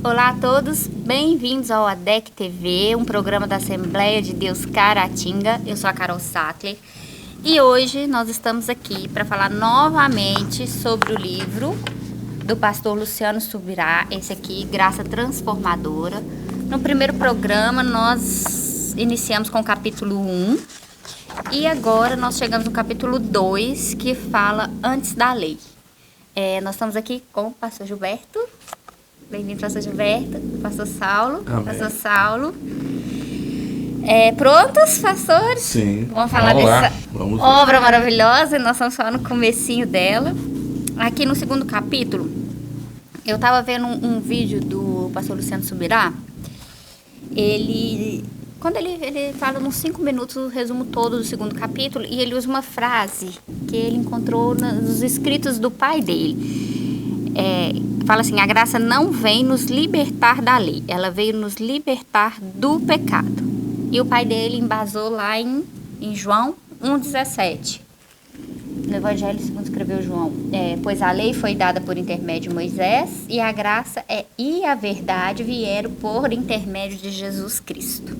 Olá a todos, bem-vindos ao ADEC TV, um programa da Assembleia de Deus Caratinga. Eu sou a Carol Sattler e hoje nós estamos aqui para falar novamente sobre o livro do pastor Luciano Subirá, esse aqui, Graça Transformadora. No primeiro programa nós iniciamos com o capítulo 1 e agora nós chegamos no capítulo 2, que fala antes da lei. Nós estamos aqui com o pastor Gilberto. Bem-vindo, pastor Gilberto, pastor Saulo. Amém. Pastor Saulo. Prontos, pastores? Sim. Vamos falar dessa obra maravilhosa, e nós estamos falando no comecinho dela. Aqui no segundo capítulo, eu estava vendo um vídeo do pastor Luciano Subirá. Quando ele fala nos 5 minutos o resumo todo do segundo capítulo, e ele usa uma frase que ele encontrou nos escritos do pai dele. Fala assim: a graça não vem nos libertar da lei, ela veio nos libertar do pecado. E o pai dele embasou lá em João 1,17. No Evangelho segundo escreveu João. Pois a lei foi dada por intermédio de Moisés, e a graça e a verdade vieram por intermédio de Jesus Cristo.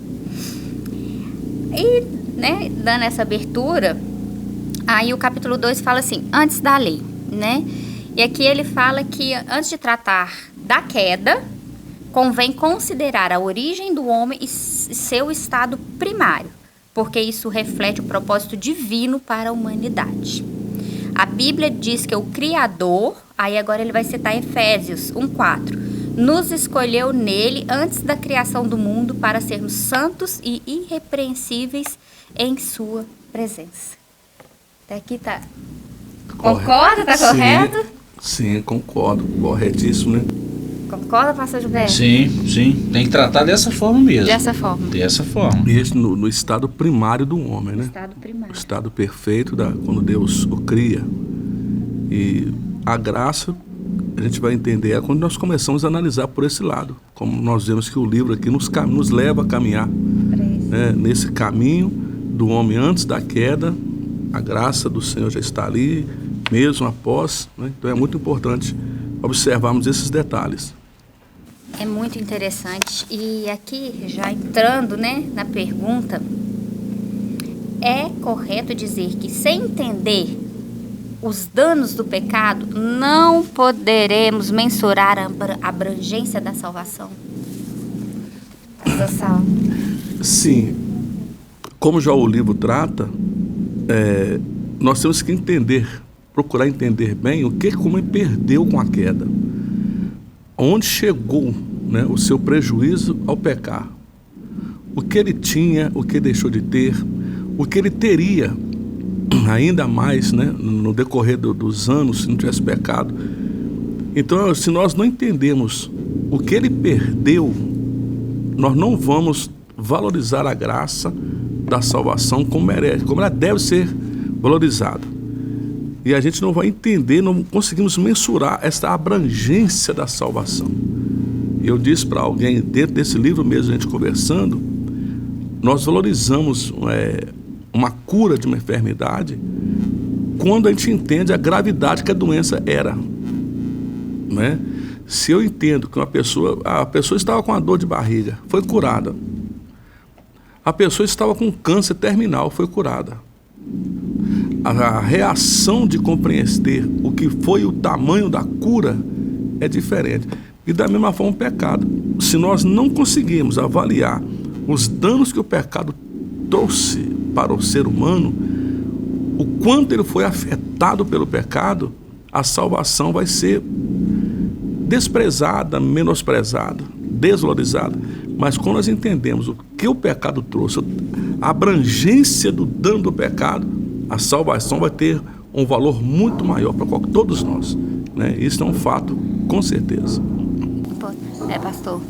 E, dando essa abertura, aí o capítulo 2 fala assim, antes da lei, E aqui ele fala que antes de tratar da queda, convém considerar a origem do homem e seu estado primário, porque isso reflete o propósito divino para a humanidade. A Bíblia diz que o Criador, aí agora ele vai citar Efésios 1,4, nos escolheu nele antes da criação do mundo para sermos santos e irrepreensíveis em sua presença. Até aqui tá... Concorda? Tá correto? Sim, concordo. Corretíssimo, né? Concorda, pastor Gilberto? Sim. Tem que tratar dessa forma mesmo. Dessa forma. E esse no estado primário do homem, né? Estado primário. O estado perfeito quando Deus o cria. E a graça, a gente vai entender quando nós começamos a analisar por esse lado. Como nós vemos que o livro aqui nos leva a caminhar. Nesse caminho do homem antes da queda, a graça do Senhor já está ali, mesmo após, Então é muito importante observarmos esses detalhes. É muito interessante. E aqui, já entrando, na pergunta, é correto dizer que sem entender os danos do pecado, não poderemos mensurar a abrangência da salvação? Sim. Como já o livro trata, nós temos que procurar entender bem como ele perdeu com a queda. Onde chegou, o seu prejuízo ao pecar. O que ele tinha, o que deixou de ter, o que ele teria ainda mais, no decorrer dos anos, se não tivesse pecado. Então, se nós não entendemos o que ele perdeu, nós não vamos valorizar a graça da salvação como merece, como ela deve ser valorizada. E a gente não vai entender, não conseguimos mensurar essa abrangência da salvação. Eu disse para alguém, dentro desse livro mesmo, a gente conversando, nós valorizamos uma cura de uma enfermidade quando a gente entende a gravidade que a doença era. Se eu entendo que a pessoa estava com uma dor de barriga, foi curada. A pessoa estava com câncer terminal, foi curada. A reação de compreender o que foi o tamanho da cura é diferente. E da mesma forma o pecado. Se nós não conseguirmos avaliar os danos que o pecado trouxe para o ser humano, o quanto ele foi afetado pelo pecado, a salvação vai ser desprezada, menosprezada, desvalorizada. Mas quando nós entendemos o que o pecado trouxe, a abrangência do dano do pecado, a salvação vai ter um valor muito maior para todos nós. Isso é um fato, com certeza. Pastor.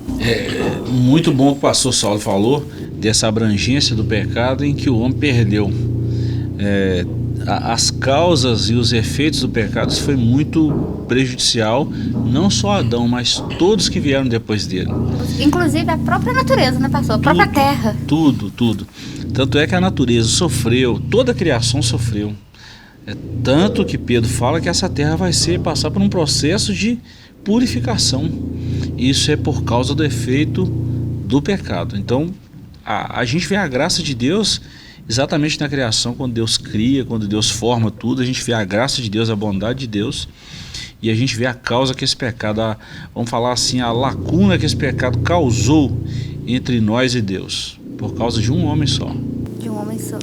Muito bom o que o pastor Saulo falou dessa abrangência do pecado em que o homem perdeu. As causas e os efeitos do pecado foi muito prejudicial, não só Adão, mas todos que vieram depois dele. Inclusive a própria natureza, pastor? A própria terra. Tudo. Tanto é que a natureza sofreu, toda a criação sofreu. Tanto que Pedro fala que essa terra vai passar por um processo de purificação. isso é por causa do efeito do pecado. Então, a gente vê a graça de Deus exatamente na criação, quando Deus cria, quando Deus forma tudo, a gente vê a graça de Deus, a bondade de Deus, e a gente vê a causa que esse pecado, vamos falar assim, a lacuna que esse pecado causou entre nós e Deus, por causa de um homem só. De um homem só.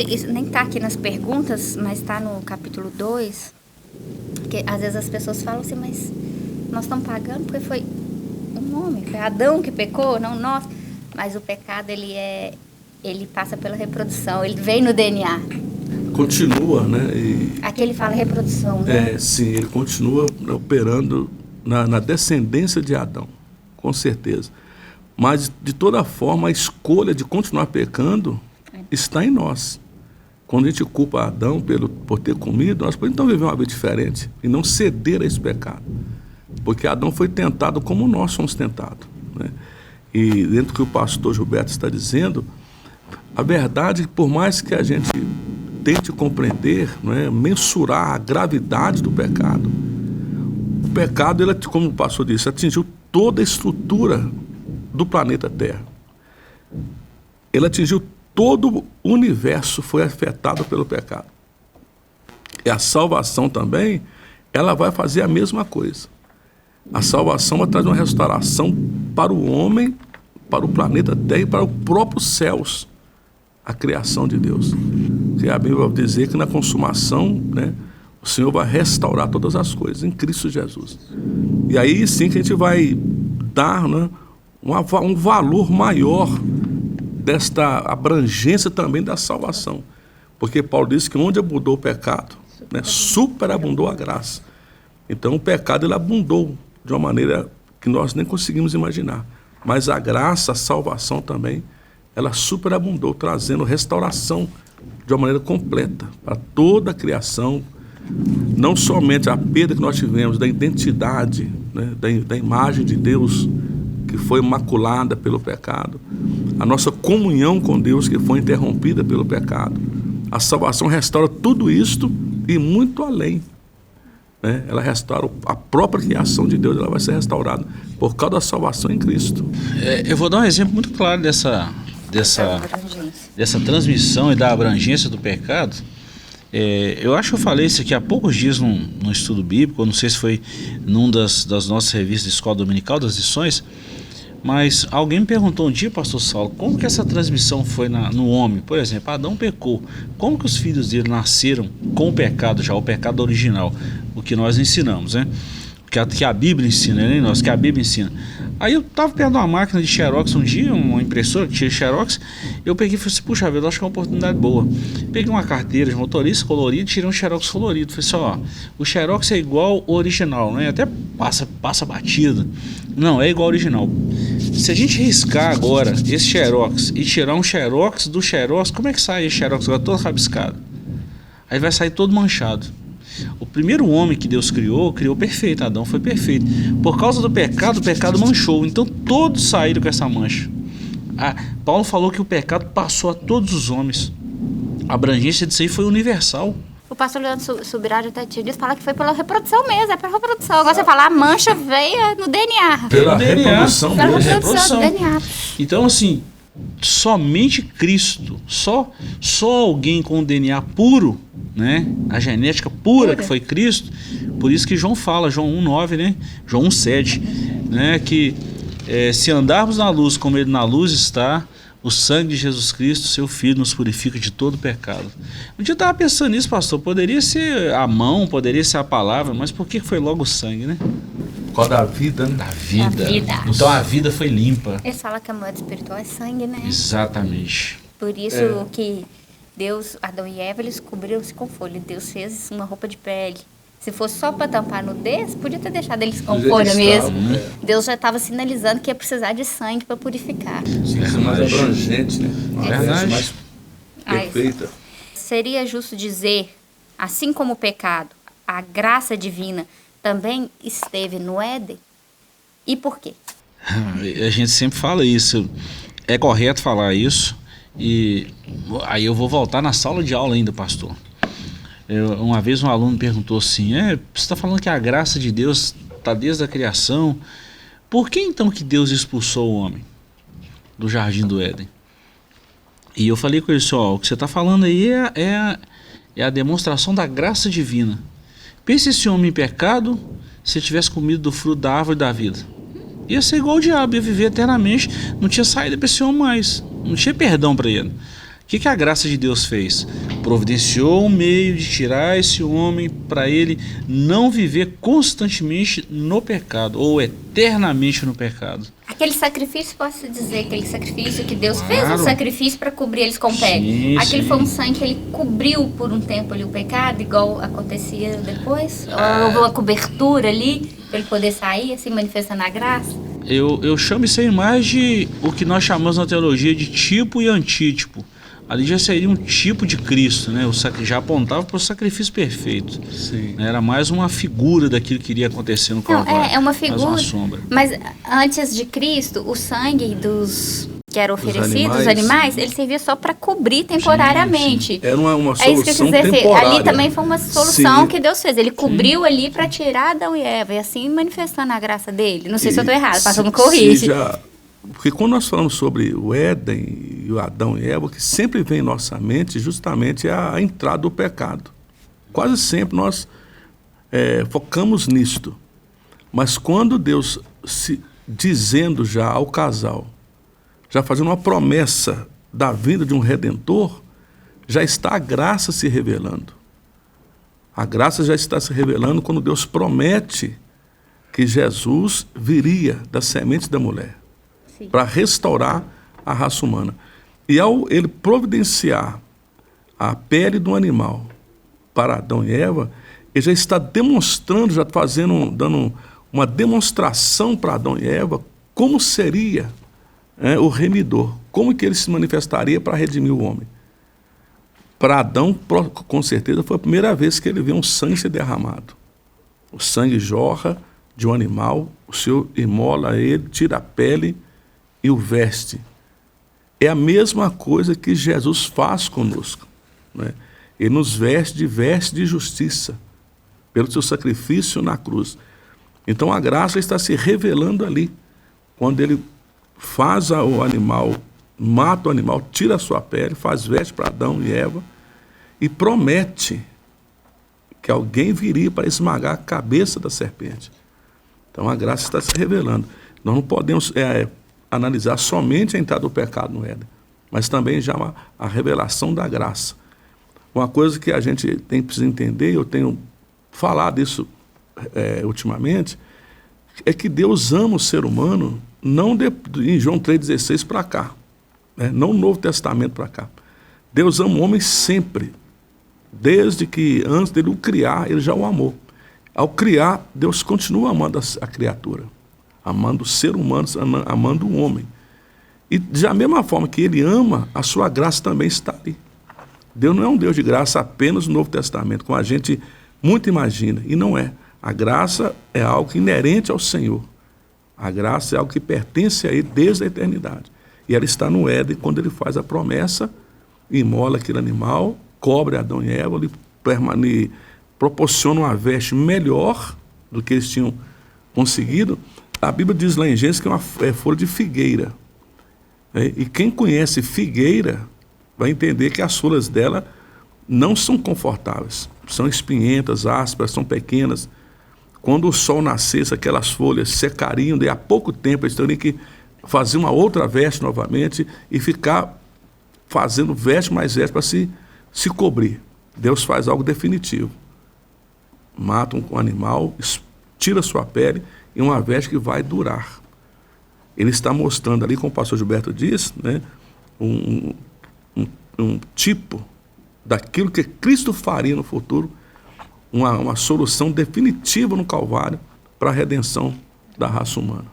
Isso nem está aqui nas perguntas, mas está no capítulo 2, que às vezes as pessoas falam assim, mas nós estamos pagando porque foi um homem, foi Adão que pecou, não nós. Mas o pecado, ele passa pela reprodução, ele vem no DNA. Continua, né? Aqui ele fala reprodução, né? Sim, ele continua operando na descendência de Adão, com certeza. Mas, de toda forma, a escolha de continuar pecando está em nós. Quando a gente culpa Adão por ter comido, nós podemos então viver uma vida diferente e não ceder a esse pecado. Porque Adão foi tentado como nós somos tentados, né? E dentro do que o pastor Gilberto está dizendo, a verdade é que por mais que a gente tente compreender, né, mensurar a gravidade do pecado, o pecado, ele, como o pastor disse, atingiu toda a estrutura do planeta Terra. Ele atingiu todo o universo, foi afetado pelo pecado. E a salvação também, ela vai fazer a mesma coisa. A salvação vai trazer uma restauração para o homem, para o planeta Terra e para os próprios céus, a criação de Deus. Que a Bíblia vai dizer que na consumação, né, o Senhor vai restaurar todas as coisas em Cristo Jesus. E aí sim que a gente vai dar, né, um valor maior desta abrangência também da salvação. Porque Paulo disse que onde abundou o pecado, né, superabundou a graça. Então o pecado, ele abundou de uma maneira que nós nem conseguimos imaginar. Mas a graça, a salvação também, ela superabundou, trazendo restauração de uma maneira completa para toda a criação, não somente a perda que nós tivemos da identidade, né, da imagem de Deus, que foi maculada pelo pecado, a nossa comunhão com Deus, que foi interrompida pelo pecado. A salvação restaura tudo isto e muito além, né? Ela restaura a própria criação de Deus, ela vai ser restaurada por causa da salvação em Cristo. Eu vou dar um exemplo muito claro dessa transmissão e da abrangência do pecado. Eu acho que eu falei isso aqui há poucos dias num estudo bíblico, eu não sei se foi num das nossas revistas de escola dominical, das lições, mas alguém me perguntou um dia, pastor Saulo, como que essa transmissão foi no homem? Por exemplo, Adão pecou, como que os filhos dele nasceram com o pecado já, o pecado original, o que nós ensinamos, né? Que a Bíblia ensina, nem nós, que a Bíblia ensina. Aí eu estava perto de uma máquina de xerox um dia, uma impressora que tira xerox, eu peguei e falei assim, puxa vida, eu acho que é uma oportunidade boa. Peguei uma carteira de motorista colorido, tirei um xerox colorido. Falei assim, ó, o xerox é igual ao original, né? Até passa batido. Não, é igual ao original. Se a gente riscar agora esse xerox e tirar um xerox do xerox, como é que sai esse xerox agora todo rabiscado? Aí vai sair todo manchado. O primeiro homem que Deus criou perfeito, Adão foi perfeito. Por causa do pecado, o pecado manchou. Então todos saíram com essa mancha. Paulo falou que o pecado passou a todos os homens. A abrangência disso aí foi universal. O pastor Leandro Subirá até tinha dito, fala que foi pela reprodução mesmo, é pela reprodução. Agora você fala, a mancha veio no DNA. Pela reprodução Pela mesmo. reprodução do DNA. Então assim, somente Cristo, só alguém com o DNA puro, né, a genética pura que foi Cristo. Por isso que João fala, João 1,9, né, João 1,7, né, que se andarmos na luz como ele na luz está, o sangue de Jesus Cristo, seu Filho, nos purifica de todo pecado. Um dia eu estava pensando nisso, pastor, poderia ser a mão, poderia ser a palavra, mas por que foi logo o sangue, né? Por causa da vida, né? Da vida. Da vida. Então a vida foi limpa. Eles falam que a moeda espiritual é sangue, né? Exatamente. Por isso que Deus, Adão e Eva, eles cobriram-se com folha. Deus fez uma roupa de pele. Se fosse só para tampar a nudez, podia ter deixado eles com folha mesmo. Né? Deus já estava sinalizando que ia precisar de sangue para purificar. Isso é mais abrangente, né? Uma Verdade. mais perfeita. Seria justo dizer, assim como o pecado, a graça divina também esteve no Éden? E por quê? A gente sempre fala isso. É correto falar isso. E aí eu vou voltar na sala de aula ainda, pastor. Uma vez um aluno perguntou assim, você está falando que a graça de Deus está desde a criação, por que então que Deus expulsou o homem do jardim do Éden? E eu falei com ele assim, ó, o que você está falando aí é a demonstração da graça divina. Pense esse homem em pecado, se tivesse comido do fruto da árvore da vida. Ia ser igual o diabo, ia viver eternamente, não tinha saída para esse homem mais, não tinha perdão para ele. O que a graça de Deus fez? Providenciou um meio de tirar esse homem para ele não viver constantemente no pecado, ou eternamente no pecado. Aquele sacrifício, posso dizer, aquele sacrifício que Deus fez um sacrifício para cobrir eles com pele. Aquele foi um sangue que ele cobriu por um tempo ali o pecado, igual acontecia depois? Ou houve uma cobertura ali para ele poder sair, assim, manifestando a graça? Eu chamo isso aí mais de o que nós chamamos na teologia de tipo e antítipo. Ali já seria um tipo de Cristo, né? Já apontava para o sacrifício perfeito. Sim. Era mais uma figura daquilo que iria acontecer no Calvário. É uma figura, mais uma sombra. Mas antes de Cristo, o sangue que era oferecido, dos animais, ele servia só para cobrir temporariamente. Era uma solução é isso que eu quis dizer, temporária. ali também foi uma solução que Deus fez. Ele cobriu Sim. ali para tirar Adão e Eva, e assim manifestando a graça dele. Não sei se eu estou errado, passou me corrige. Porque quando nós falamos sobre o Éden e o Adão e Eva, o que sempre vem em nossa mente justamente é a entrada do pecado. Quase sempre nós focamos nisto. Mas quando Deus, dizendo já ao casal, já fazendo uma promessa da vinda de um Redentor, já está a graça se revelando. A graça já está se revelando quando Deus promete que Jesus viria da semente da mulher para restaurar a raça humana. E ao ele providenciar a pele do animal para Adão e Eva, ele já está demonstrando, já dando uma demonstração para Adão e Eva como seria o remidor, como que ele se manifestaria para redimir o homem. Para Adão, com certeza, foi a primeira vez que ele vê um sangue ser derramado. O sangue jorra de um animal, o Senhor imola ele, tira a pele e o veste. É a mesma coisa que Jesus faz conosco, né? Ele nos veste de justiça, pelo seu sacrifício na cruz. Então a graça está se revelando ali, quando ele faz o animal, mata o animal, tira a sua pele, faz veste para Adão e Eva, e promete que alguém viria para esmagar a cabeça da serpente. Então a graça está se revelando. Nós não podemos analisar somente a entrada do pecado no Éden, mas também já a revelação da graça. Uma coisa que a gente precisa entender, eu tenho falado isso ultimamente, é que Deus ama o ser humano, não em João 3,16 para cá, né? Não no Novo Testamento para cá. Deus ama o homem sempre, desde que antes dele o criar, ele já o amou. Ao criar, Deus continua amando a criatura, amando o ser humano, amando o homem. E da mesma forma que ele ama, a sua graça também está ali. Deus não é um Deus de graça apenas no Novo Testamento, como a gente muito imagina, e não é. A graça é algo inerente ao Senhor. A graça é algo que pertence a Ele desde a eternidade. E ela está no Éden, quando Ele faz a promessa, imola aquele animal, cobre Adão e Eva, Ele proporciona uma veste melhor do que eles tinham conseguido. A Bíblia diz lá em Gênesis que é uma folha de figueira. E quem conhece figueira vai entender que as folhas dela não são confortáveis. São espinhentas, ásperas, são pequenas. Quando o sol nascesse, aquelas folhas secariam, daí a pouco tempo eles teriam que fazer uma outra veste novamente e ficar fazendo veste mais veste para se cobrir. Deus faz algo definitivo. Mata um animal, tira sua pele e uma veste que vai durar. Ele está mostrando ali, como o pastor Gilberto diz, né, um tipo daquilo que Cristo faria no futuro, uma solução definitiva no Calvário para a redenção da raça humana.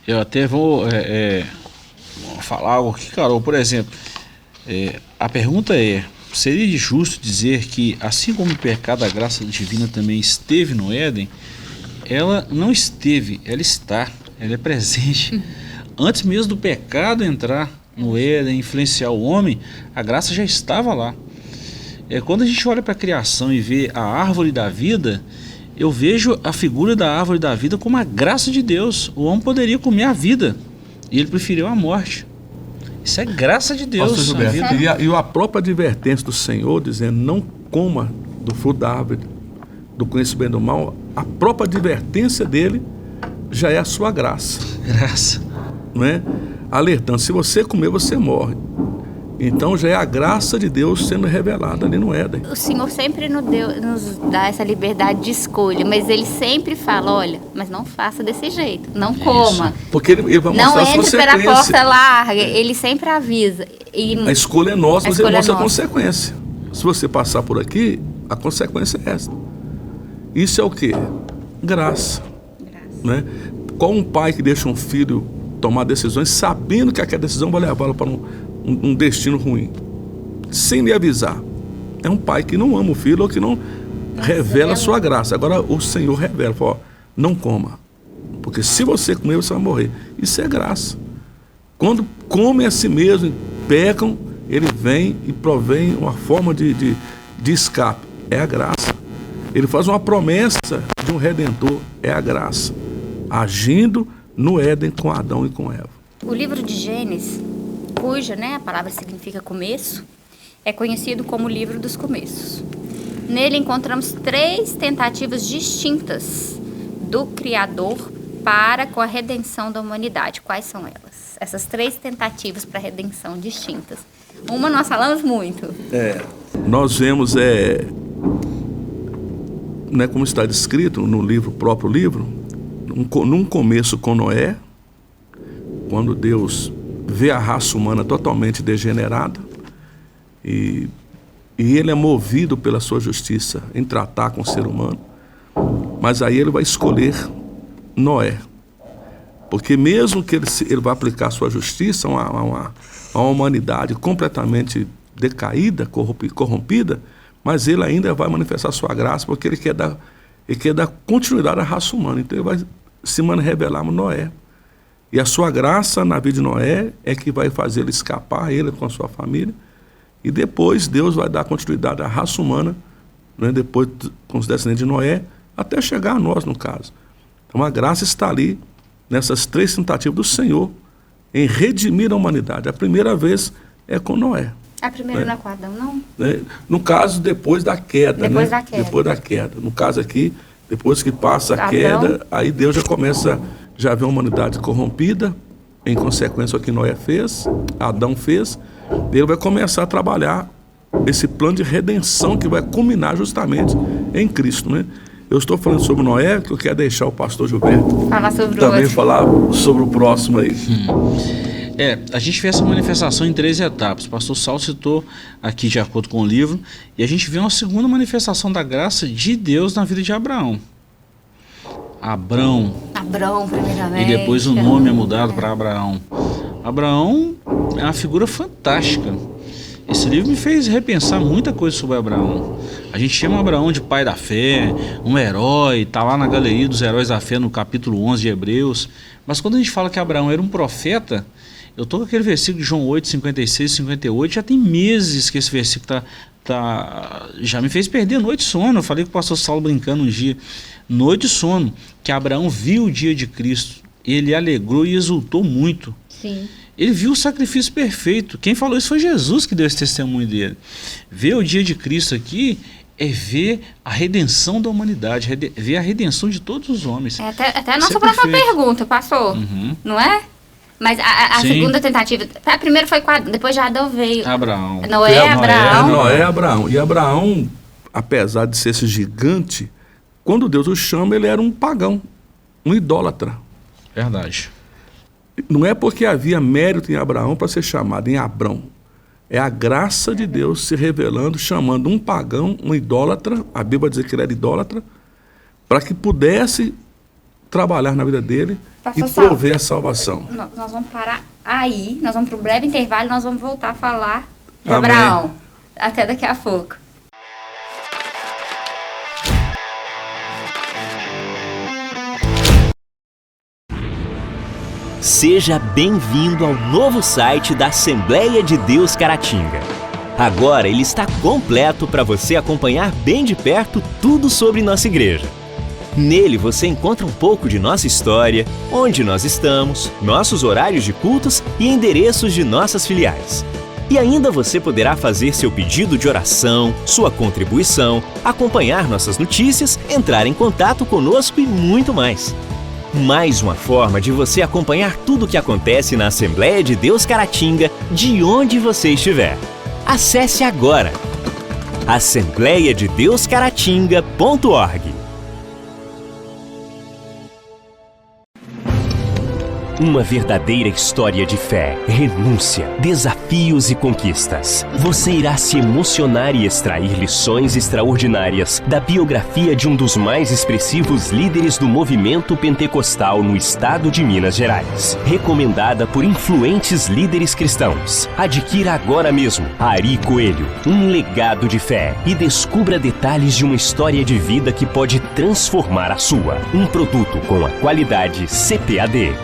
Eu até vou falar algo aqui, Carol. Por exemplo, a pergunta seria justo dizer que, assim como o pecado, a graça divina também esteve no Éden? Ela não esteve, ela está, ela é presente. Antes mesmo do pecado entrar no Éden, influenciar o homem, a graça já estava lá. Quando a gente olha para a criação e vê a árvore da vida, eu vejo a figura da árvore da vida como a graça de Deus. O homem poderia comer a vida e ele preferiu a morte. Isso é graça de Deus. Pastor Gilberto, e a própria advertência do Senhor dizendo: não coma do fruto da árvore do conhecimento do mal, a própria advertência dele já é a sua graça. Graça. Não é? Alertando, se você comer, você morre. Então já é a graça de Deus sendo revelada ali no Éden. O Senhor sempre nos dá essa liberdade de escolha, mas Ele sempre fala: olha, mas não faça desse jeito, não coma. Porque ele vai mostrar não as entre pela consequências. porta larga, Ele sempre avisa. E A escolha é nossa, mas ele mostra a nossa. consequência. Se você passar por aqui, a consequência é essa. Isso é o quê? Graça. Né? Qual um pai que deixa um filho tomar decisões sabendo que aquela decisão vai levá-lo para um destino ruim, sem lhe avisar? É um pai que não ama o filho ou que não revela a sua graça. Agora o Senhor revela, fala: ó, não coma, porque se você comer, você vai morrer. Isso é graça. Quando comem a si mesmo, pecam, ele vem e provém uma forma de escape. É a graça. Ele faz uma promessa de um Redentor. É a graça. Agindo no Éden com Adão e com Eva. O livro de Gênesis, cuja a palavra significa começo, é conhecido como o livro dos começos. Nele encontramos 3 tentativas distintas do Criador para com a redenção da humanidade. Quais são elas? Essas 3 tentativas para a redenção distintas. Uma nós falamos muito. Nós vemos, como está descrito no livro, próprio livro, num começo com Noé, quando Deus vê a raça humana totalmente degenerada e ele é movido pela sua justiça em tratar com o ser humano, mas aí ele vai escolher Noé, porque mesmo que ele vai aplicar a sua justiça a uma humanidade completamente decaída, corrompida, mas ele ainda vai manifestar a sua graça, porque ele quer dar continuidade à raça humana. Então ele vai se revelar a Noé. E a sua graça na vida de Noé é que vai fazer ele escapar, ele com a sua família. E depois Deus vai dar continuidade à raça humana, depois com os descendentes de Noé, até chegar a nós, no caso. Então a graça está ali, nessas 3 tentativas do Senhor, em redimir a humanidade. A primeira vez é com Noé. A primeira não é com Adão, não? No caso, depois da queda. Depois da queda. Depois da queda. No caso aqui, depois que passa a Adão. queda, aí Deus já começa, já vê a humanidade corrompida, em consequência ao que Noé fez, Adão fez. Ele vai começar a trabalhar esse plano de redenção que vai culminar justamente em Cristo, né? Eu estou falando sobre Noé, que eu quero deixar o pastor Gilberto Falar sobre o também outro. falar sobre o próximo aí. A gente vê essa manifestação em 3 etapas. O pastor Saulo citou aqui de acordo com o livro, e a gente vê uma segunda manifestação da graça de Deus na vida de Abraão. Abrão, primeiramente. e depois o nome é mudado para Abraão. Abraão é uma figura fantástica. Esse livro me fez repensar muita coisa sobre Abraão. A gente chama Abraão de pai da fé, um herói, está lá na galeria dos heróis da fé no capítulo 11 de Hebreus. Mas quando a gente fala que Abraão era um profeta, eu estou com aquele versículo de João 8, 56 e 58, já tem meses que esse versículo já me fez perder noite de sono. Eu falei com o pastor Saulo brincando um dia, noite de sono, que Abraão viu o dia de Cristo, ele alegrou e exultou muito. Sim. Ele viu o sacrifício perfeito. Quem falou isso foi Jesus, que deu esse testemunho dele. Ver o dia de Cristo aqui é ver a redenção da humanidade, ver a redenção de todos os homens. Até a nossa próxima pergunta, pastor, não é? Mas a segunda tentativa, a primeira foi com Adão, depois de Adão veio Abraão. Noé, Abraão. E Abraão, apesar de ser esse gigante, quando Deus o chama, ele era um pagão, um idólatra. Verdade. Não é porque havia mérito em Abraão para ser chamado em Abrão. É a graça de Deus se revelando, chamando um pagão, um idólatra, a Bíblia vai dizer que ele era idólatra, para que pudesse trabalhar na vida dele e prover a salvação. Nós vamos parar aí, nós vamos para um breve intervalo e nós vamos voltar a falar de Amém. Abraão. Até daqui a pouco. Seja bem-vindo ao novo site da Assembleia de Deus Caratinga. Agora ele está completo para você acompanhar bem de perto tudo sobre nossa igreja. Nele você encontra um pouco de nossa história, onde nós estamos, nossos horários de cultos e endereços de nossas filiais. E ainda você poderá fazer seu pedido de oração, sua contribuição, acompanhar nossas notícias, entrar em contato conosco e muito mais. Mais uma forma de você acompanhar tudo o que acontece na Assembleia de Deus Caratinga, de onde você estiver. Acesse agora assembleiadedeuscaratinga.org. Uma verdadeira história de fé, renúncia, desafios e conquistas. Você irá se emocionar e extrair lições extraordinárias da biografia de um dos mais expressivos líderes do movimento pentecostal no estado de Minas Gerais. Recomendada por influentes líderes cristãos. Adquira agora mesmo Ari Coelho, um legado de fé, e descubra detalhes de uma história de vida que pode transformar a sua. Um produto com a qualidade CPAD.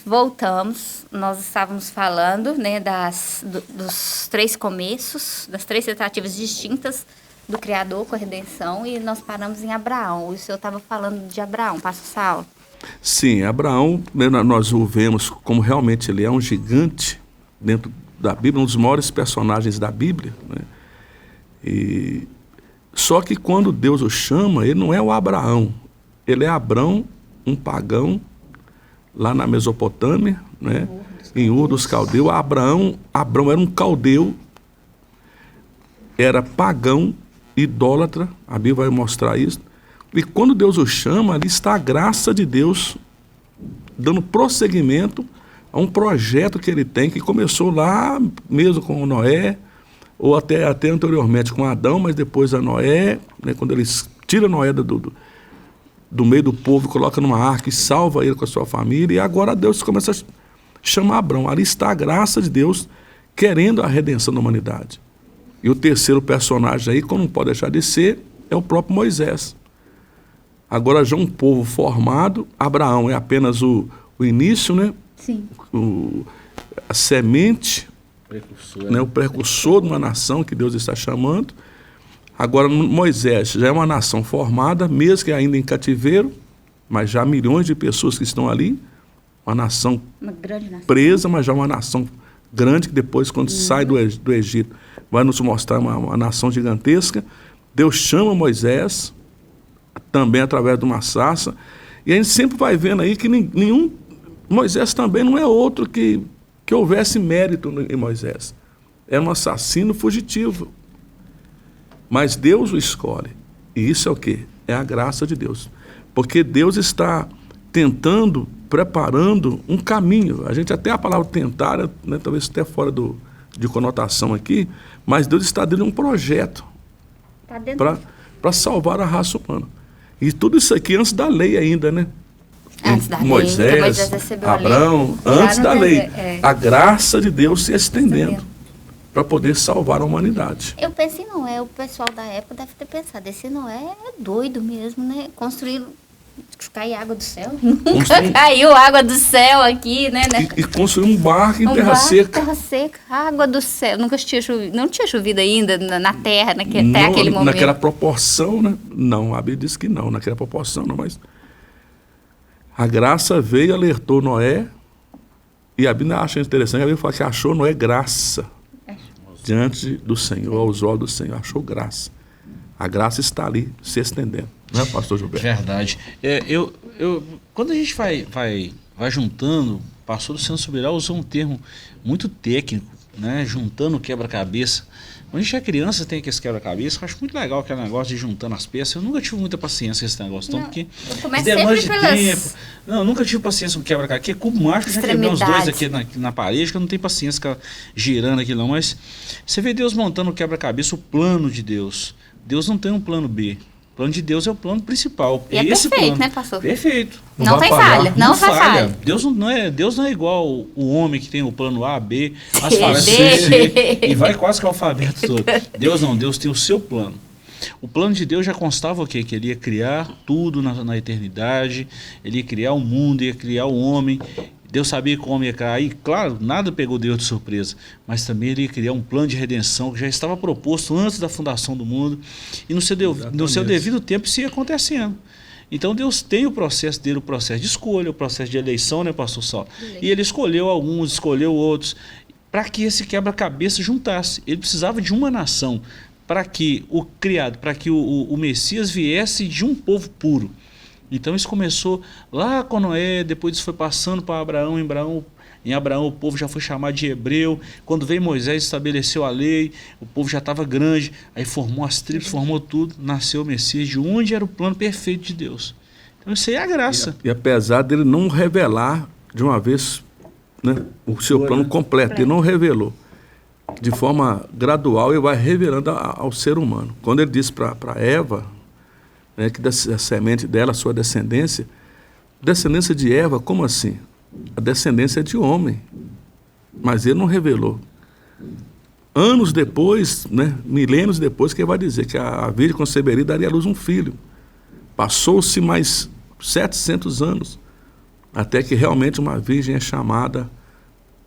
Voltamos, nós estávamos falando, né, dos 3 começos, das 3 tentativas distintas do Criador com a redenção, e nós paramos em Abraão. O senhor estava falando de Abraão, pastor Saulo. Sim, Abraão, né, nós o vemos como realmente ele é um gigante dentro da Bíblia, um dos maiores personagens da Bíblia, né? Só que quando Deus o chama, ele não é o Abraão, ele é Abrão, um pagão, lá na Mesopotâmia, né? Em Ur dos Caldeus. Abrão era um caldeu, era pagão, idólatra, a Bíblia vai mostrar isso. E quando Deus o chama, ali está a graça de Deus dando prosseguimento a um projeto que ele tem, que começou lá mesmo com Noé, ou até anteriormente com Adão, mas depois a Noé, né, quando eles tiram Noé do meio do povo, coloca numa arca e salva ele com a sua família, e agora Deus começa a chamar Abrão. Ali está a graça de Deus querendo a redenção da humanidade. E o terceiro personagem aí, como não pode deixar de ser, é o próprio Moisés. Agora já um povo formado, Abraão é apenas o início, né? Sim. A semente, né? O precursor de uma nação que Deus está chamando. Agora, Moisés já é uma nação formada, mesmo que ainda em cativeiro, mas já milhões de pessoas que estão ali, uma nação presa, mas já uma nação grande, que depois, quando sai do Egito, vai nos mostrar uma nação gigantesca. Deus chama Moisés, também através de uma sarça, e a gente sempre vai vendo aí que Moisés também não é outro que houvesse mérito em Moisés. Era um assassino fugitivo. Mas Deus o escolhe. E isso é o quê? É a graça de Deus. Porque Deus está preparando um caminho. A gente até a palavra tentar, né, talvez até fora de conotação aqui, mas Deus está dentro de um projeto para salvar a raça humana. E tudo isso aqui antes da lei ainda, né? Antes da Moisés, Moisés recebeu Abraão, a lei. Antes da lei. A graça de Deus se estendendo para poder salvar a humanidade. Eu pensei, Noé, o pessoal da época deve ter pensado, esse Noé é doido mesmo, né? Construir, cair água do céu. Nunca caiu água do céu aqui, né? E construir um barco em terra seca. Terra seca, água do céu. Nunca tinha chovido, não tinha chovido ainda na terra até aquele momento. Naquela proporção, né? Não, a Bíblia diz que não, naquela proporção não, mas a graça veio, alertou Noé, e a Bíblia acha interessante, a Bíblia fala que achou Noé graça diante do Senhor, aos olhos do Senhor, achou graça. A graça está ali, se estendendo. Não é, pastor Gilberto? Verdade. Quando a gente vai vai juntando. O pastor Luciano Subirá usou um termo muito técnico, né? Juntando o quebra-cabeça. Quando a gente é criança, tem aquele quebra-cabeça. Eu acho muito legal aquele negócio de juntando as peças. Eu nunca tive muita paciência com esse negócio. Então, porque eu começo demanda sempre de tempo. Não, eu nunca tive paciência com quebra-cabeça. Porque cubo mágico, eu já quebrei uns dois aqui na parede, que eu não tenho paciência ficar girando aqui não. Mas você vê Deus montando o quebra-cabeça, o plano de Deus. Deus não tem um plano B. O plano de Deus é o plano principal. E é esse perfeito, plano. né, pastor? Perfeito. Não tem falha. Não vai falha. Deus não é igual o homem que tem o plano A, B, as C, falhas D. C, e vai quase que o alfabeto todo. Deus não, Deus tem o seu plano. O plano de Deus já constava o quê? Que ele ia criar tudo na eternidade, ele ia criar o mundo, ia criar o homem. Deus sabia que o homem ia cair. Claro, nada pegou Deus de surpresa, mas também ele ia criar um plano de redenção que já estava proposto antes da fundação do mundo, e no seu devido tempo isso ia acontecendo. Então Deus tem o processo dele, o processo de escolha, o processo de eleição, né, pastor Saulo? E ele escolheu alguns, escolheu outros, para que esse quebra-cabeça juntasse. Ele precisava de uma nação para que o Messias viesse de um povo puro. Então isso começou lá com Noé, depois isso foi passando para Abraão. Em Abraão o povo já foi chamado de hebreu. Quando veio Moisés, estabeleceu a lei, o povo já estava grande, aí formou as tribos, formou tudo, nasceu o Messias, de onde era o plano perfeito de Deus. Então isso aí é a graça. E apesar dele não revelar de uma vez, né, o seu plano completo, ele não revelou. De forma gradual, ele vai revelando ao ser humano. Quando ele disse para Eva, né, que da semente dela, a sua descendência de Eva, como assim? A descendência é de homem, mas ele não revelou. Anos depois, né, milênios depois, que ele vai dizer que a Virgem conceberia e daria à luz um filho. Passou-se mais 700 anos, até que realmente uma virgem é chamada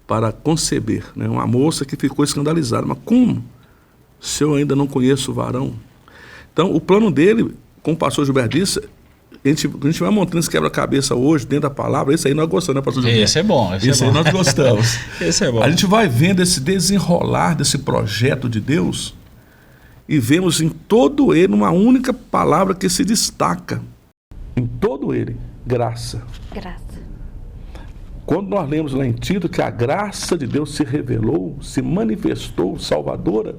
para conceber, né, uma moça que ficou escandalizada. Mas como? Se eu ainda não conheço o varão? Então, o plano dele, como o pastor Gilberto disse, a gente vai montando esse quebra-cabeça hoje dentro da palavra. Isso aí nós gostamos, né, pastor Gilberto? Esse é bom. Isso aí nós gostamos. Esse é bom. A gente vai vendo esse desenrolar desse projeto de Deus e vemos em todo ele uma única palavra que se destaca. Em todo ele, graça. Graça. Quando nós lemos lá em Tito que a graça de Deus se revelou, se manifestou salvadora,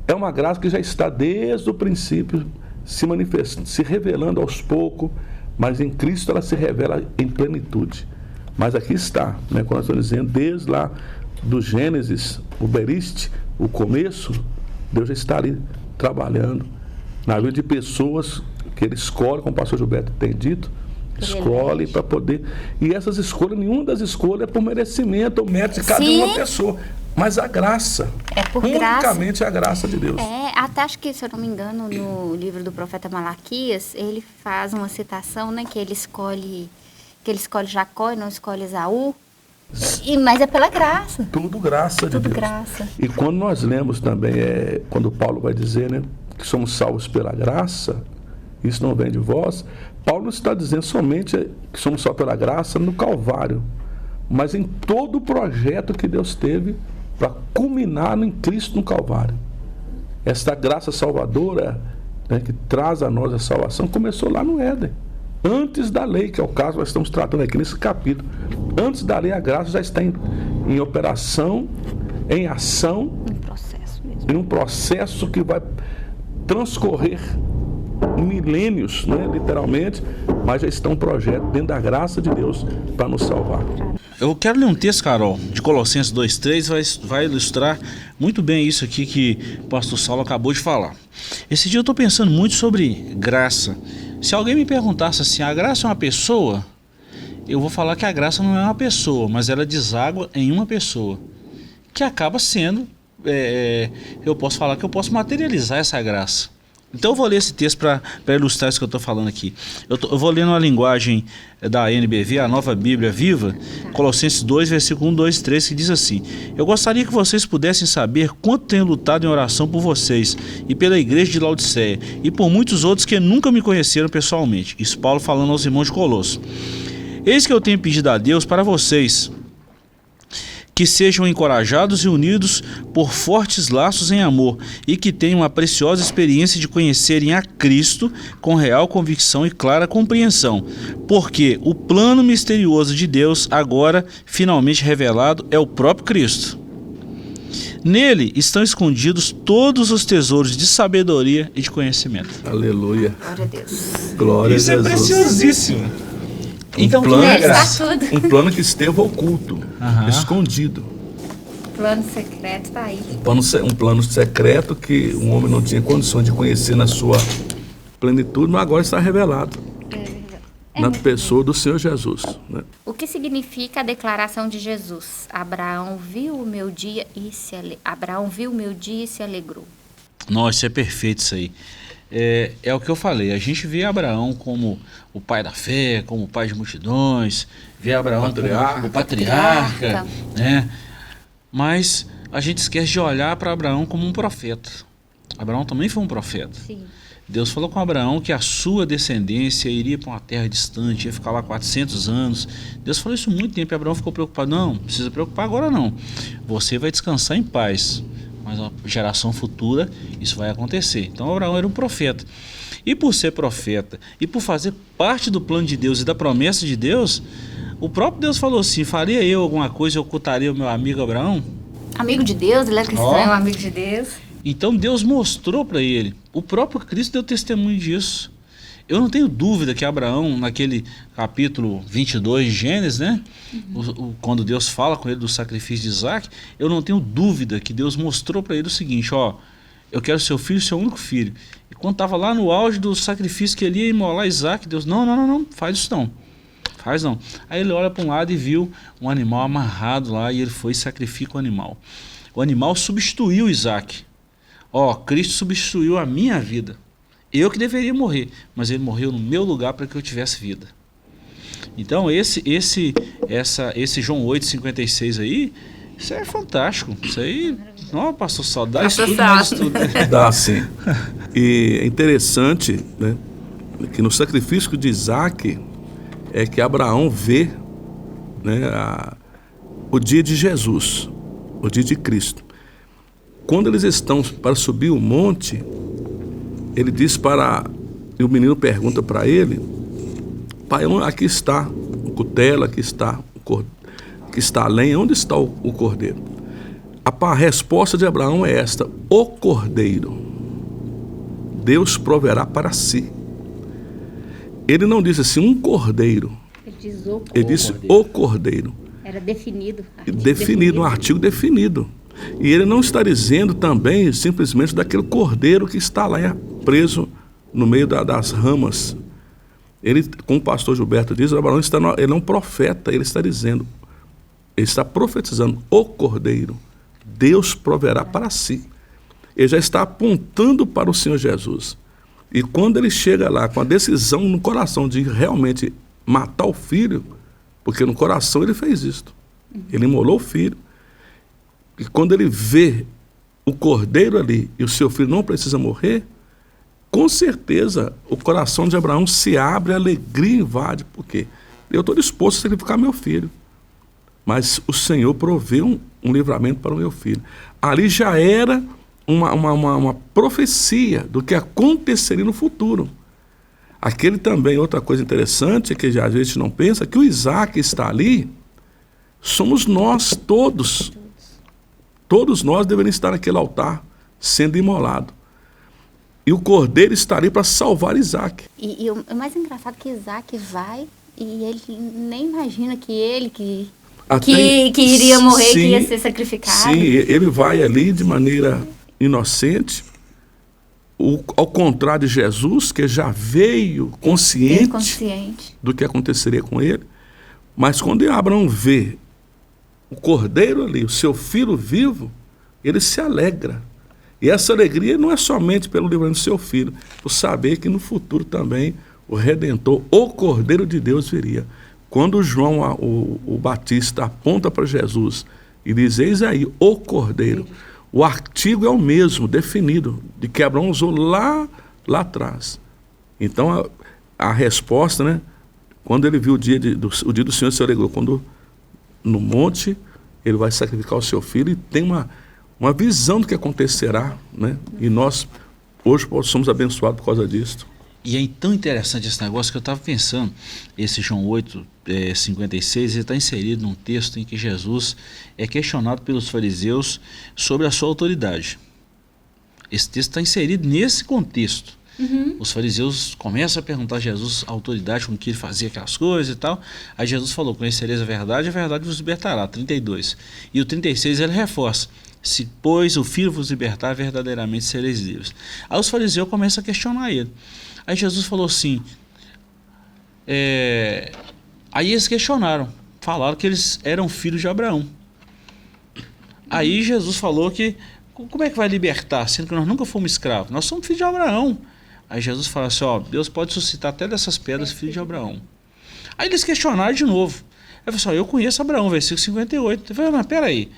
é uma graça que já está desde o princípio se revelando aos poucos, mas em Cristo ela se revela em plenitude. Mas aqui está, né, quando nós estamos dizendo, desde lá do Gênesis, o Beriste, o começo, Deus já está ali trabalhando na vida de pessoas que ele escolhe, como o pastor Gilberto tem dito, escolhe para poder. E essas escolhas, nenhuma das escolhas é por merecimento ou mérito de cada uma pessoa. Mas a graça, é por unicamente graça. a graça de Deus. Até acho que, se eu não me engano, no livro do profeta Malaquias, ele faz uma citação, né, que ele escolhe Jacó e não escolhe Esaú, mas é pela graça. Tudo graça de Deus. Tudo graça. E quando nós lemos também, quando Paulo vai dizer, né, que somos salvos pela graça, isso não vem de vós, Paulo não está dizendo somente que somos só pela graça no Calvário, mas em todo o projeto que Deus teve para culminar em Cristo no Calvário. Esta graça salvadora, né, que traz a nós a salvação, começou lá no Éden, antes da lei, que é o caso que nós estamos tratando aqui nesse capítulo. Antes da lei, a graça já está em operação, em ação, em um processo que vai transcorrer milênios, né, literalmente, mas já está um projeto dentro da graça de Deus para nos salvar. Eu quero ler um texto, Carol, de Colossenses 2:3, vai ilustrar muito bem isso aqui que o pastor Saulo acabou de falar. Esse dia eu estou pensando muito sobre graça. Se alguém me perguntasse assim, a graça é uma pessoa? Eu vou falar que a graça não é uma pessoa, mas ela deságua em uma pessoa, que acaba sendo, eu posso falar que eu posso materializar essa graça. Então eu vou ler esse texto para ilustrar isso que eu estou falando aqui. Eu vou ler numa linguagem da NBV, a Nova Bíblia Viva, Colossenses 2, versículo 1, 2, 3, que diz assim: eu gostaria que vocês pudessem saber quanto tenho lutado em oração por vocês e pela igreja de Laodiceia e por muitos outros que nunca me conheceram pessoalmente. Isso Paulo falando aos irmãos de Colosso. Eis que eu tenho pedido a Deus para vocês que sejam encorajados e unidos por fortes laços em amor e que tenham a preciosa experiência de conhecerem a Cristo com real convicção e clara compreensão, porque o plano misterioso de Deus, agora finalmente revelado, é o próprio Cristo. Nele estão escondidos todos os tesouros de sabedoria e de conhecimento. Aleluia. Glória a Deus. Glória Isso a é Jesus. preciosíssimo. Então, plano, que é Está graça. tudo. Um plano que esteve oculto, escondido. Plano secreto tá aí. Um plano secreto que o homem não tinha condições de conhecer na sua plenitude, mas agora está revelado na pessoa do Senhor Jesus, né? O que significa a declaração de Jesus? Abraão viu o meu dia e se alegrou. Nossa, é perfeito isso aí. É o que eu falei, a gente vê Abraão como o pai da fé, como o pai de multidões, vê Abraão como o patriarca, né? Mas a gente esquece de olhar para Abraão como um profeta. Abraão também foi um profeta. Sim. Deus falou com Abraão que a sua descendência iria para uma terra distante, ia ficar lá 400 anos. Deus falou isso há muito tempo e Abraão ficou preocupado. Não precisa preocupar agora não. Você vai descansar em paz. Mas uma geração futura isso vai acontecer. Então Abraão era um profeta. E por ser profeta e por fazer parte do plano de Deus e da promessa de Deus, o próprio Deus falou assim: faria eu alguma coisa e ocultaria o meu amigo Abraão? Amigo de Deus, ele é cristão, é um amigo de Deus. Então Deus mostrou para ele. O próprio Cristo deu testemunho disso. Eu não tenho dúvida que Abraão, naquele capítulo 22 de Gênesis, né? Quando Deus fala com ele do sacrifício de Isaac, eu não tenho dúvida que Deus mostrou para ele o seguinte: ó, eu quero seu filho, seu único filho. E quando estava lá no auge do sacrifício que ele ia imolar Isaac, Deus, não, faz isso não. Faz não. Aí ele olha para um lado e viu um animal amarrado lá e ele foi e sacrifica o animal. O animal substituiu Isaac. Ó, Cristo substituiu a minha vida. Eu que deveria morrer, mas ele morreu no meu lugar para que eu tivesse vida. Então esse João 8,56 aí, isso é fantástico. Isso aí, não, pastor Sal, dá estudo, mais estudo. Dá sim. E é interessante, né, que no sacrifício de Isaac é que Abraão vê, né, o dia de Jesus, o dia de Cristo. Quando eles estão para subir o monte, ele diz e o menino pergunta para ele: pai, aqui está o cutelo, aqui está a lenha, onde está o cordeiro? A resposta de Abraão é esta: o cordeiro Deus proverá para si. Ele não disse assim um cordeiro, ele disse o cordeiro. Era definido. Um artigo definido. E ele não está dizendo também simplesmente daquele cordeiro que está lá preso no meio das ramas. Ele, como o pastor Gilberto diz, Abraão ele é um profeta, ele está dizendo, ele está profetizando o cordeiro. Deus proverá para si. Ele já está apontando para o Senhor Jesus. E quando ele chega lá com a decisão no coração de realmente matar o filho, porque no coração ele fez isto, ele imolou o filho. E quando ele vê o cordeiro ali e o seu filho não precisa morrer, com certeza o coração de Abraão se abre, a alegria invade. Por quê? Eu estou disposto a sacrificar meu filho, mas o Senhor proveu um livramento para o meu filho. Ali já era uma profecia do que aconteceria no futuro. Aquele também, outra coisa interessante, que já a gente não pensa, que o Isaac está ali, somos nós todos. Todos nós deveríamos estar naquele altar, sendo imolado. E o cordeiro está ali para salvar Isaac. E o mais engraçado é que Isaac vai e ele nem imagina que ele que iria morrer, que ia ser sacrificado. Sim, ele vai ali de maneira inocente, ao contrário de Jesus, que já veio consciente do que aconteceria com ele. Mas quando Abraão vê o cordeiro ali, o seu filho vivo, ele se alegra. E essa alegria não é somente pelo livramento do seu filho, por saber que no futuro também o Redentor, o Cordeiro de Deus, viria. Quando João, o Batista, aponta para Jesus e diz: eis aí o Cordeiro, o artigo é o mesmo, definido, de que Abraão usou lá atrás. Então a resposta, né, quando ele viu o dia do Senhor, se alegrou. Quando no monte ele vai sacrificar o seu filho e tem uma visão do que acontecerá, né? E nós, hoje, somos abençoados por causa disso. E é tão interessante esse negócio que eu estava pensando, esse João 8, 56, ele está inserido num texto em que Jesus é questionado pelos fariseus sobre a sua autoridade. Esse texto está inserido nesse contexto. Os fariseus começam a perguntar a Jesus a autoridade com que ele fazia aquelas coisas e tal. Aí Jesus falou, conhecereis a verdade vos libertará, 32. E o 36 ele reforça, se pois o Filho vos libertar, verdadeiramente sereis livres. Aí os fariseus começam a questionar ele. Aí Jesus falou assim, aí eles questionaram, falaram que eles eram filhos de Abraão. Aí Jesus falou que, como é que vai libertar, sendo que nós nunca fomos escravos? Nós somos filhos de Abraão. Aí Jesus fala assim, Deus pode suscitar até dessas pedras filhos de Abraão. Aí eles questionaram de novo. Aí falou assim, eu conheço Abraão, versículo 58. Ele falou, mas peraí,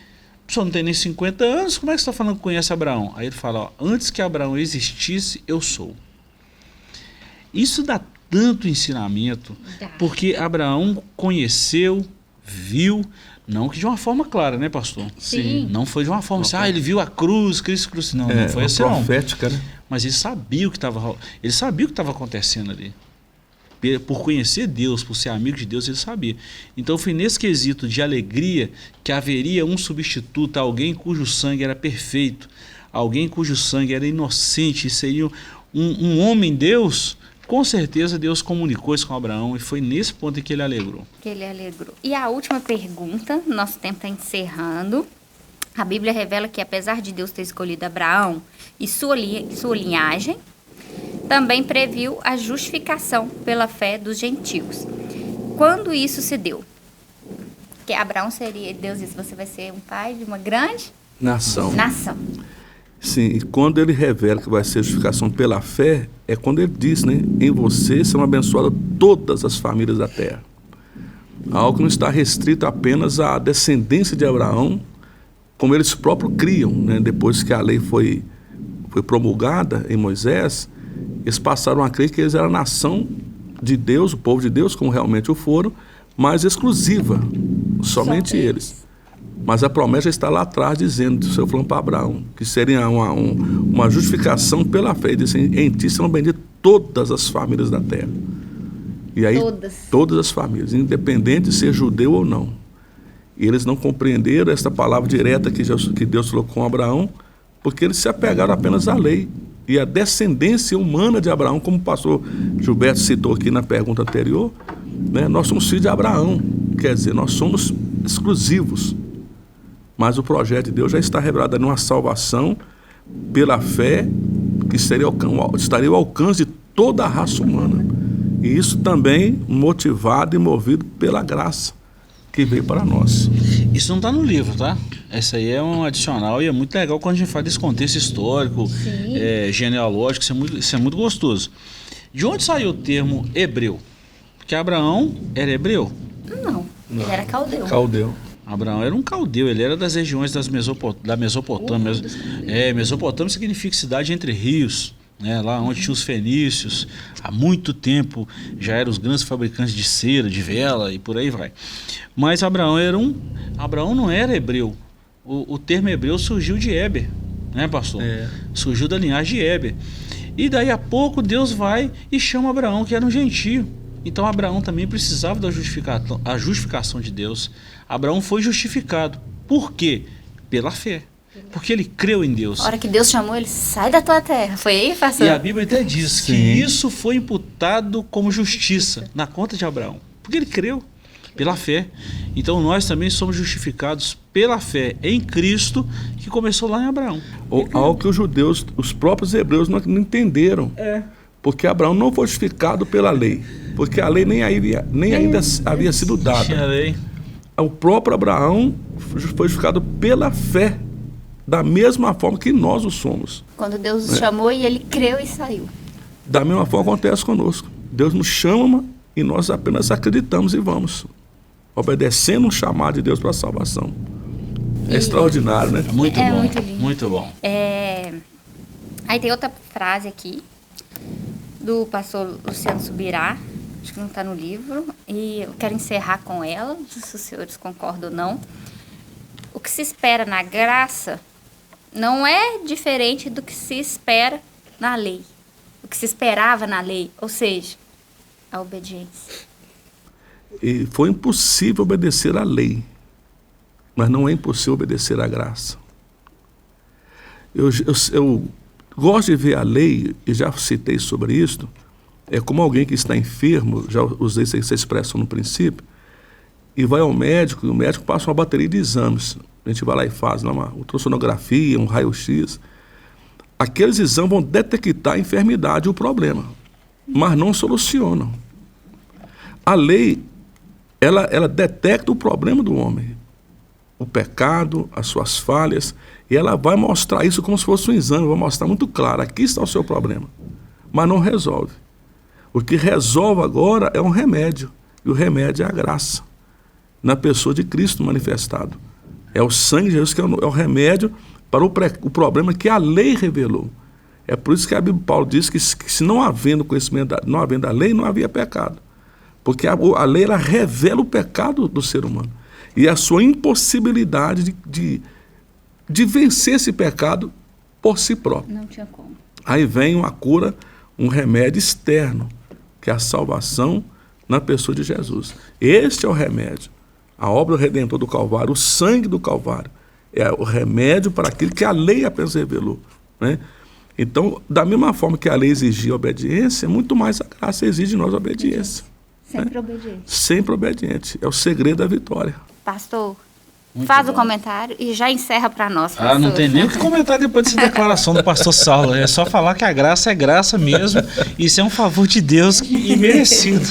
o senhor não tem nem 50 anos, como é que você está falando que conhece Abraão? Aí ele fala, antes que Abraão existisse, eu sou. Isso dá tanto ensinamento, porque Abraão conheceu, viu, não que de uma forma clara, né, pastor? Sim. Não foi de uma forma assim, ele viu a cruz, Cristo crucificado. Não foi assim, profética, não. Né? Mas ele sabia o que estava acontecendo ali. Por conhecer Deus, por ser amigo de Deus, ele sabia. Então foi nesse quesito de alegria que haveria um substituto, alguém cujo sangue era perfeito, alguém cujo sangue era inocente, seria um homem Deus. Com certeza Deus comunicou isso com Abraão e foi nesse ponto em que ele alegrou. E a última pergunta, nosso tempo está encerrando. A Bíblia revela que apesar de Deus ter escolhido Abraão e sua linhagem, também previu a justificação pela fé dos gentios. Quando isso se deu? Que Abraão seria, Deus disse, você vai ser um pai de uma grande nação. Sim, e quando ele revela que vai ser justificação pela fé, é quando ele diz, né? Em você serão abençoadas todas as famílias da terra. Algo que não está restrito apenas à descendência de Abraão, como eles próprios criam, né? Depois que a lei foi promulgada em Moisés, eles passaram a crer que eles eram a nação de Deus, o povo de Deus, como realmente o foram, mas exclusiva, somente eles. Mas a promessa está lá atrás, dizendo, o Senhor falando para Abraão, que seria uma justificação pela fé. Ele disse, em ti serão benditas todas as famílias da terra. E aí, todas as famílias, independente de ser judeu ou não. E eles não compreenderam esta palavra direta que Deus falou com Abraão, porque eles se apegaram apenas à lei. E a descendência humana de Abraão, como o pastor Gilberto citou aqui na pergunta anterior, né, nós somos filhos de Abraão, quer dizer, nós somos exclusivos. Mas o projeto de Deus já está revelado em uma salvação pela fé que estaria ao alcance de toda a raça humana. E isso também motivado e movido pela graça que veio para nós. Isso não está no livro, tá? Essa aí é um adicional e é muito legal quando a gente faz desse contexto histórico, genealógico, isso é muito gostoso. De onde saiu o termo hebreu? Porque Abraão era hebreu? Não, ele era caldeu. Caldeu. Abraão era um caldeu, ele era das regiões da Mesopotâmia. Mesopotâmia significa cidade entre rios, né? Lá onde tinha os fenícios, há muito tempo já eram os grandes fabricantes de cera, de vela e por aí vai. Mas Abraão não era hebreu. O termo hebreu surgiu de Éber, né, pastor? Surgiu da linhagem de Éber. E daí a pouco Deus vai e chama Abraão, que era um gentio. Então Abraão também precisava da justificação de Deus. Abraão foi justificado. Por quê? Pela fé. Porque ele creu em Deus. A hora que Deus chamou ele, sai da tua terra. Foi aí, pastor? E a Bíblia até diz que isso foi imputado como justiça na conta de Abraão. Porque ele creu pela fé. Então nós também somos justificados pela fé em Cristo, que começou lá em Abraão. Algo que os judeus, os próprios hebreus não entenderam. Porque Abraão não foi justificado pela lei. Porque a lei nem ainda havia sido dada. Tinha lei. O próprio Abraão foi justificado pela fé, da mesma forma que nós o somos. Quando Deus nos chamou e ele creu e saiu. Da mesma forma acontece conosco. Deus nos chama e nós apenas acreditamos e vamos, obedecendo um chamado de Deus para a salvação. É extraordinário, né? Muito bom. Muito lindo. Muito bom. Aí tem outra frase aqui, do pastor Luciano Subirá, acho que não está no livro, e eu quero encerrar com ela, se os senhores concordam ou não. o que se espera na graça não é diferente do que se espera na lei. O que se esperava na lei, ou seja, a obediência. E foi impossível obedecer à lei, mas não é impossível obedecer à graça. Eu gosto de ver a lei, e já citei sobre isso, é como alguém que está enfermo, já usei essa expressão no princípio, e vai ao médico, e o médico passa uma bateria de exames. A gente vai lá e faz uma ultrassonografia, um raio-x. Aqueles exames vão detectar a enfermidade e o problema, mas não solucionam. A lei, ela detecta o problema do homem, o pecado, as suas falhas, e ela vai mostrar isso como se fosse um exame, vai mostrar muito claro, aqui está o seu problema, mas não resolve. O que resolve agora é um remédio, e o remédio é a graça, na pessoa de Cristo manifestado. É o sangue de Jesus que é o remédio para o problema que a lei revelou. É por isso que Paulo diz que se não havendo conhecimento, não havendo a lei, não havia pecado. Porque a lei, ela revela o pecado do ser humano e a sua impossibilidade de vencer esse pecado por si próprio. Não tinha como. Aí vem uma cura, um remédio externo, que é a salvação na pessoa de Jesus. Este é o remédio. A obra do Redentor do Calvário, o sangue do Calvário, é o remédio para aquilo que a lei apenas revelou, né? Então, da mesma forma que a lei exigia obediência, muito mais a graça exige de nós obediência. Sempre né? obediente. Sempre obediente. É o segredo da vitória. Pastor, Muito faz bom. o comentário e já encerra para nós. Ah, não pastor. tem nem o que comentar depois dessa declaração do pastor Saulo. É só falar que a graça é graça mesmo. Isso é um favor de Deus e merecido.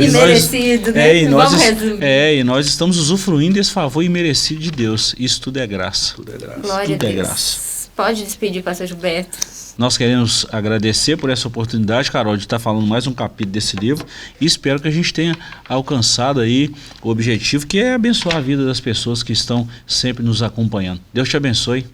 Imerecido, né? Vamos resumir. E nós estamos usufruindo desse favor imerecido de Deus. Isso tudo é graça. Tudo é graça. Glória Tudo a é Deus. graça. Pode despedir, pastor Gilberto. Nós queremos agradecer por essa oportunidade, Carol, de estar falando mais um capítulo desse livro e espero que a gente tenha alcançado aí o objetivo, que é abençoar a vida das pessoas que estão sempre nos acompanhando. Deus te abençoe.